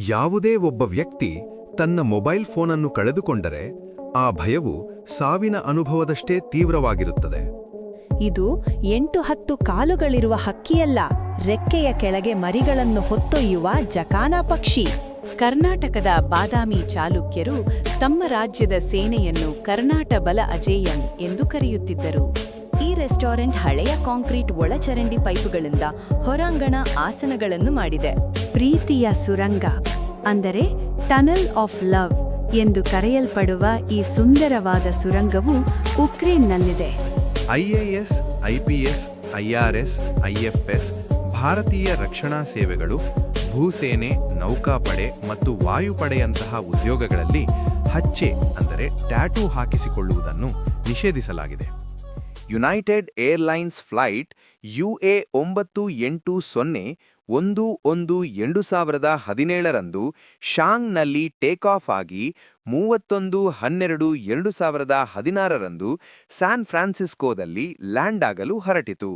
ಯಾವುದೇ ಒಬ್ಬ ವ್ಯಕ್ತಿ ತನ್ನ ಮೊಬೈಲ್ ಫೋನನ್ನು ಕಳೆದುಕೊಂಡರೆ ಆ ಭಯವು ಸಾವಿನ ಅನುಭವದಷ್ಟೇ ತೀವ್ರವಾಗಿರುತ್ತದೆ. ಇದು 8-10 ಕಾಲುಗಳಿರುವ ಹಕ್ಕಿಯಲ್ಲ, ರೆಕ್ಕೆಯ ಕೆಳಗೆ ಮರಿಗಳನ್ನು ಹೊತ್ತೊಯ್ಯುವ ಜಕಾನ ಪಕ್ಷಿ. ಕರ್ನಾಟಕದ ಬಾದಾಮಿ ಚಾಲುಕ್ಯರು ತಮ್ಮ ರಾಜ್ಯದ ಸೇನೆಯನ್ನು ಕರ್ನಾಟ ಬಲ ಅಜೇಯಂ ಎಂದು ಕರೆಯುತ್ತಿದ್ದರು. ಈ ರೆಸ್ಟೋರೆಂಟ್ ಹಳೆಯ ಕಾಂಕ್ರೀಟ್ ಒಳಚರಂಡಿ ಪೈಪುಗಳಿಂದ ಹೊರಾಂಗಣ ಆಸನಗಳನ್ನು ಮಾಡಿದೆ. ಪ್ರೀತಿಯ ಸುರಂಗ ಅಂದರೆ ಟನಲ್ ಆಫ್ ಲವ್ ಎಂದು ಕರೆಯಲ್ಪಡುವ ಈ ಸುಂದರವಾದ ಸುರಂಗವು ಉಕ್ರೇನ್ನಲ್ಲಿದೆ. ಐಎಎಸ್, ಐಪಿಎಸ್, ಐಆರ್ಎಸ್, ಐಎಫ್ಎಸ್, ಭಾರತೀಯ ರಕ್ಷಣಾ ಸೇವೆಗಳು, ಭೂಸೇನೆ, ನೌಕಾಪಡೆ ಮತ್ತು ವಾಯುಪಡೆಯಂತಹ ಉದ್ಯೋಗಗಳಲ್ಲಿ ಹಚ್ಚೆ ಅಂದರೆ ಟ್ಯಾಟೂ ಹಾಕಿಸಿಕೊಳ್ಳುವುದನ್ನು ನಿಷೇಧಿಸಲಾಗಿದೆ. ಯುನೈಟೆಡ್ ಏರ್ಲೈನ್ಸ್ ಫ್ಲೈಟ್ UA98011/2017 ಶಾಂಗ್ನಲ್ಲಿ ಟೇಕ್ ಆಫ್ ಆಗಿ 31/12/2016 ಸ್ಯಾನ್ ಫ್ರಾನ್ಸಿಸ್ಕೋದಲ್ಲಿ ಲ್ಯಾಂಡ್ ಆಗಲು ಹೊರಟಿತು.